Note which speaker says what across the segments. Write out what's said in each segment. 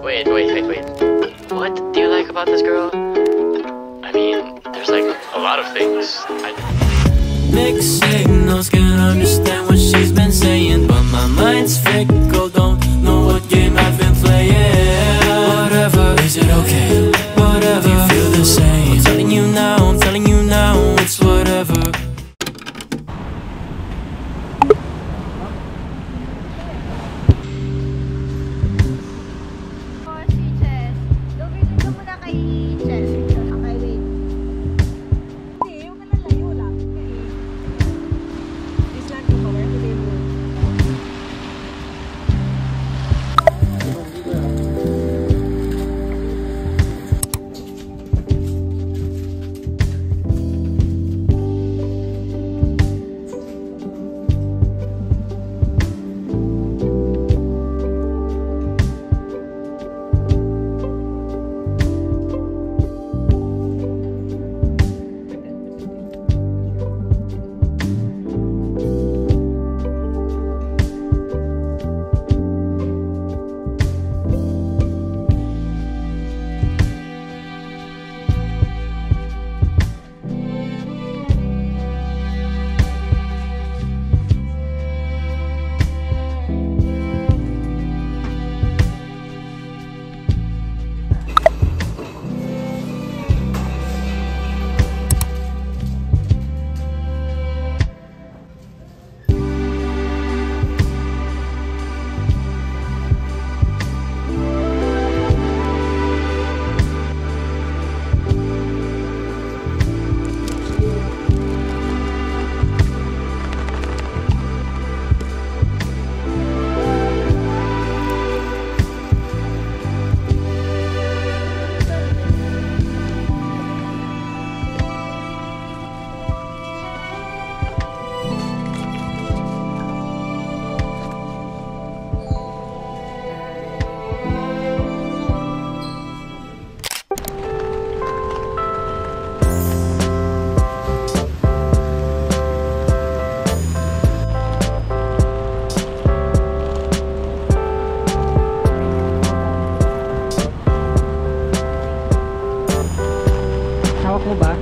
Speaker 1: Wait. What do you like about this girl? I mean, there's like a lot of things.
Speaker 2: Mixed signals, can't understand what she's been saying, but my mind's fickle, don't know what game I've been playing. Whatever, is it okay? Whatever, you feel the same. I'm telling you now, it's whatever.
Speaker 3: Mo ba?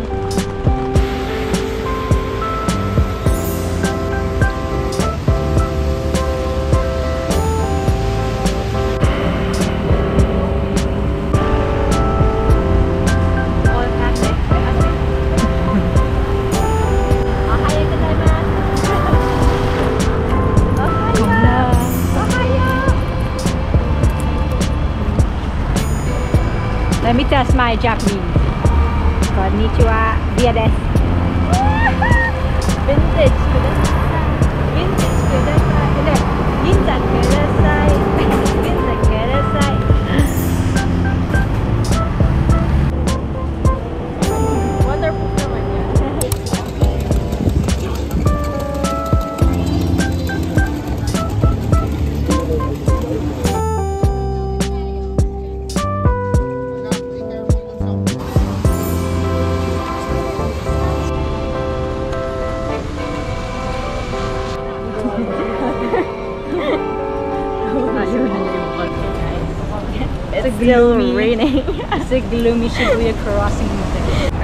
Speaker 3: Let me test my Japanese. Konnichiwa, dear desu. Vintage kudasai. Vintage kudasai. Ginza kudasai. Ginza kudasai. Wonderful naman yan. It's still raining. It's a gloomy Shibuya crossing.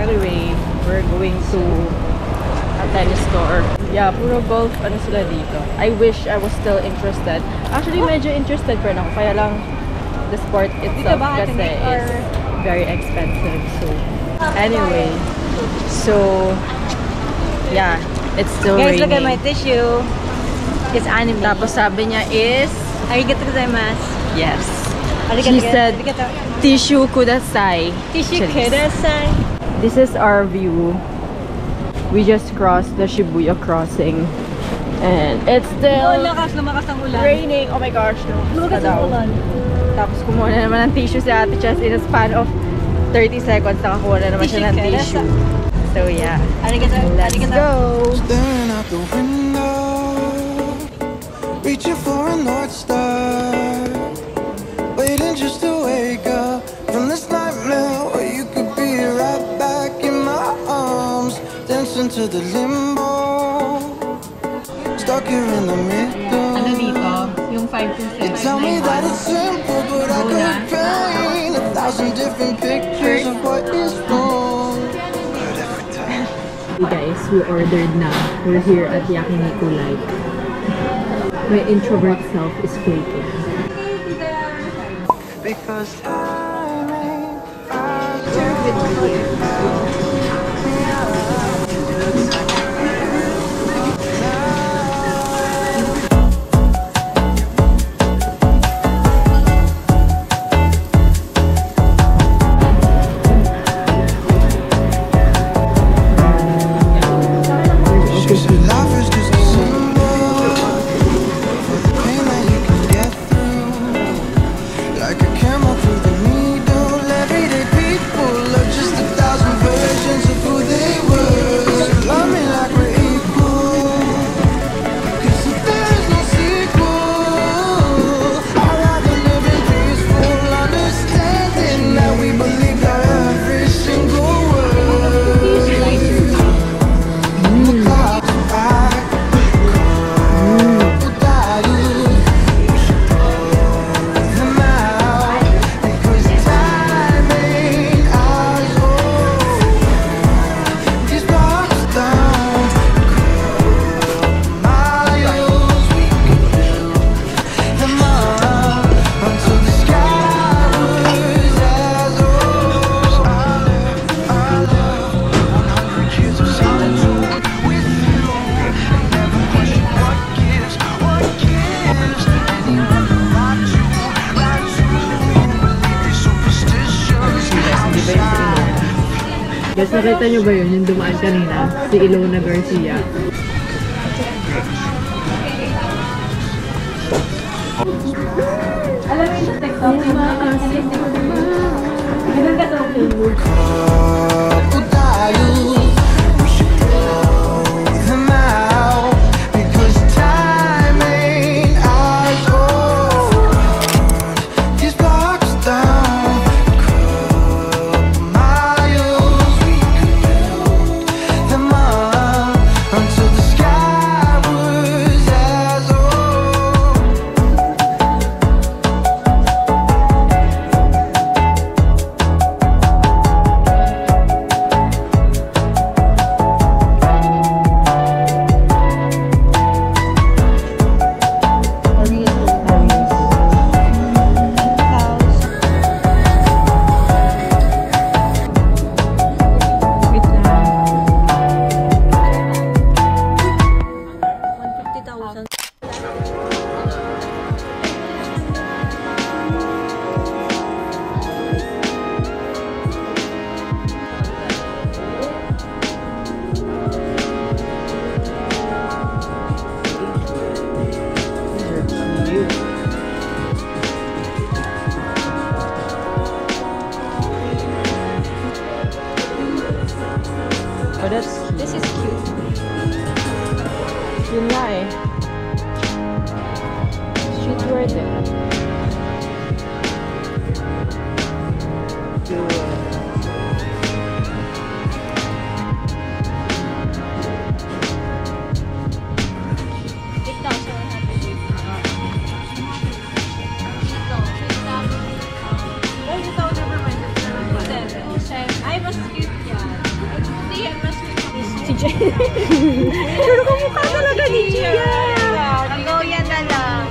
Speaker 3: Anyway, we're going to a tennis store. Yeah, puro golf ano sila dito. I wish I was still interested. Actually, medyo interested pa lang. Kaya lang, the sport itself kasi is very expensive. So, anyway. So, yeah, it's still raining. Guys, look at my tissue. It's anime. Tapos sabi niya is arigatou gozaimasu. Yes. She said, tissue kudasai. Tissue kudasai. This is our view. We just crossed the Shibuya crossing. And it's still raining. Oh my gosh, no. Tapos kumuha na naman ng tissue si Ate Chess in a span of 30 seconds. Nakakuha na naman siya ng tissue. So yeah, let's go.
Speaker 2: Staring out the window, reaching for a North Star, waiting just to wake up from this nightmare where you could be right back in my arms, dancing to the limbo, stuck here in the middle.
Speaker 3: Ano dito? Yung 5 to 7.
Speaker 2: You tell me that it's simple, but I could
Speaker 3: we ordered na. We're here at Yakiniku Light. My introvert self is flaking.
Speaker 1: Because
Speaker 3: Guys, nakita nyo ba yun? Yung dumaan kanina? Si Ilona Garcia. Alam mo yung TikTok? Ganun ka sa Facebook. Oh, that's cute.
Speaker 4: This is cute.
Speaker 3: Yun nga eh. Streetwear din.
Speaker 4: Pero kumukha talaga ni Gia. Ako yan na lang.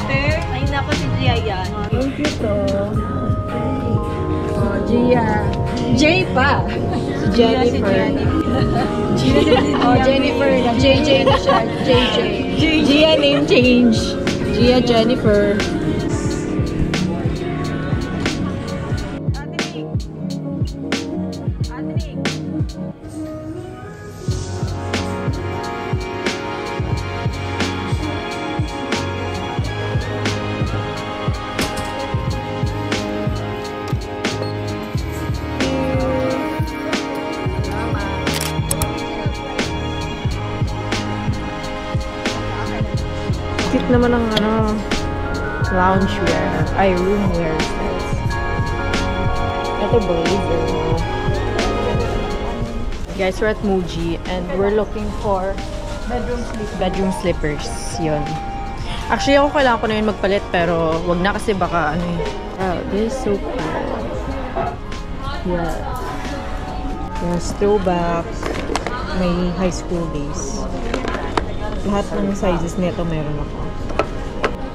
Speaker 4: Ay naku si Gia yan.
Speaker 3: Ang cute oh. Oh, Gia.
Speaker 4: J pa.
Speaker 3: Si Jennifer. Oh, Jennifer. JJ na siya. JJ. Gia name change. Gia Jennifer. Cute naman ang loungewear. Ay, roomwear styles. Ito blazer. Guys, we're at Muji and we're looking for bedroom slippers. Yun. Actually, ako kailangan ko na yun magpalit pero wag na kasi baka ano yun. Wow, this is so cool. Yeah. Yes, throwback. may high school days. Lahat ng sizes nito meron ako.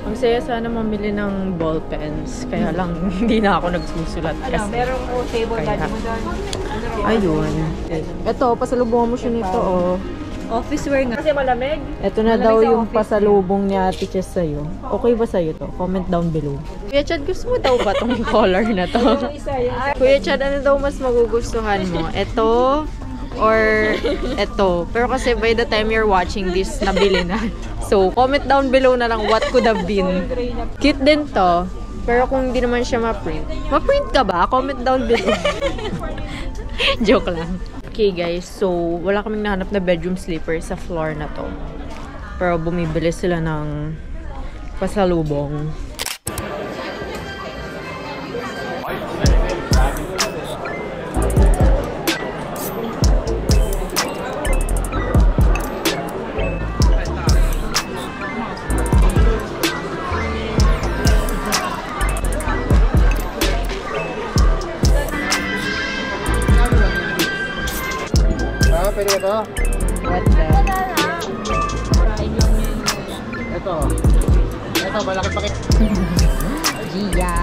Speaker 3: Ang saya sana mamili ng ball pens. Kaya lang, hindi na ako nagsusulat. Kasi
Speaker 4: Merong table daddy mo doon.
Speaker 3: ayun. Ito, pasalubungan mo siya nito, oh.
Speaker 4: Office wear nga. Kasi malamig.
Speaker 3: Ito na daw yung pasalubong ni Ate Chess sa'yo. Okay ba sa'yo to? Comment down below. Kuya Chad, gusto mo daw ba tong color na to? Kuya Chad, ano daw mas magugustuhan mo? Ito or ito? Pero kasi by the time you're watching this, nabili na. So, comment down below na lang what could have been. Cute din to. Pero kung hindi naman siya ma-print. Ma-print ka ba? Comment down below. Joke lang. Okay guys, so wala kaming nahanap na bedroom sleeper sa floor na to. Pero bumibili sila ng pasalubong.
Speaker 5: Pwede ito?
Speaker 3: What the?
Speaker 5: Ito. Ito, malaki pakit.
Speaker 3: Gia.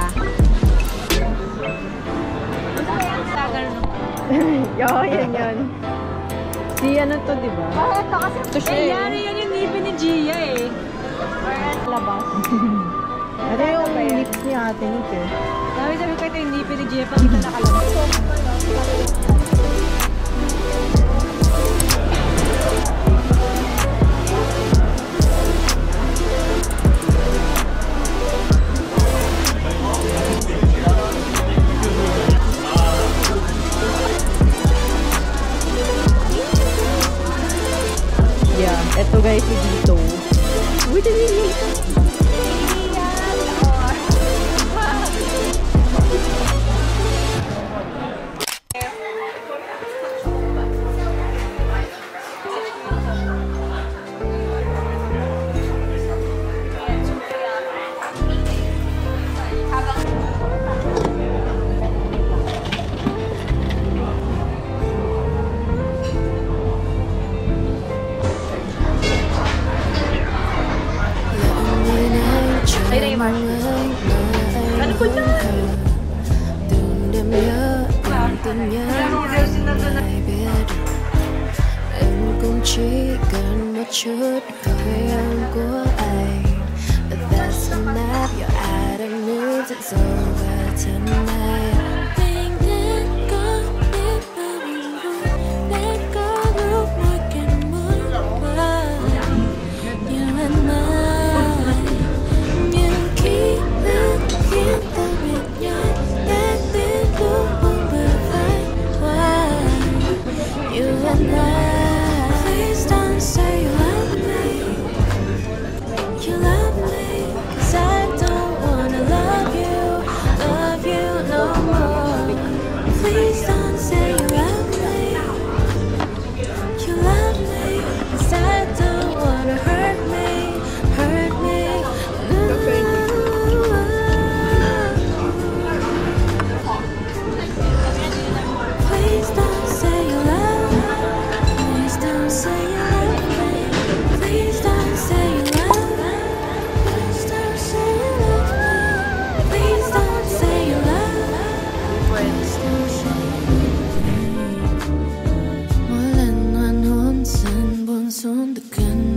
Speaker 3: Yo, yan. Si ano to, di ba?
Speaker 4: Ito kasi.
Speaker 3: Ito siya eh.
Speaker 4: Yan yung ngipin ni Gia eh. Labas.
Speaker 3: Ito yung lips ni ate nito.
Speaker 4: Sabi ko ito yung ngipin ni Gia pag ito nakalabas.
Speaker 3: Yeah, ito guys, si dito. Wait a minute.
Speaker 4: Ano po na?
Speaker 6: Em cũng chỉ cần một chút hơi ấm của anh. But that's enough. Your attitude moves, it's over tonight. Tình đến có biết bao nhiêu vui, để có lúc mỗi cảnh muốn qua. You and I, những ký ức khiến ta biết nhau, để biết lúc buông bờ vai qua. You and I, please don't say you love me. You love me, 'cause I don't wanna love you no more. Please don't say you love me. You love me, 'cause I don't wanna hurt me. Please don't say you love me. Please don't say you love me. Please don't say you love me. Please don't say you love me. Please don't say you love me. Please don't say you love me. Mỗi lần oan hôn dần buồn xuống từ cơn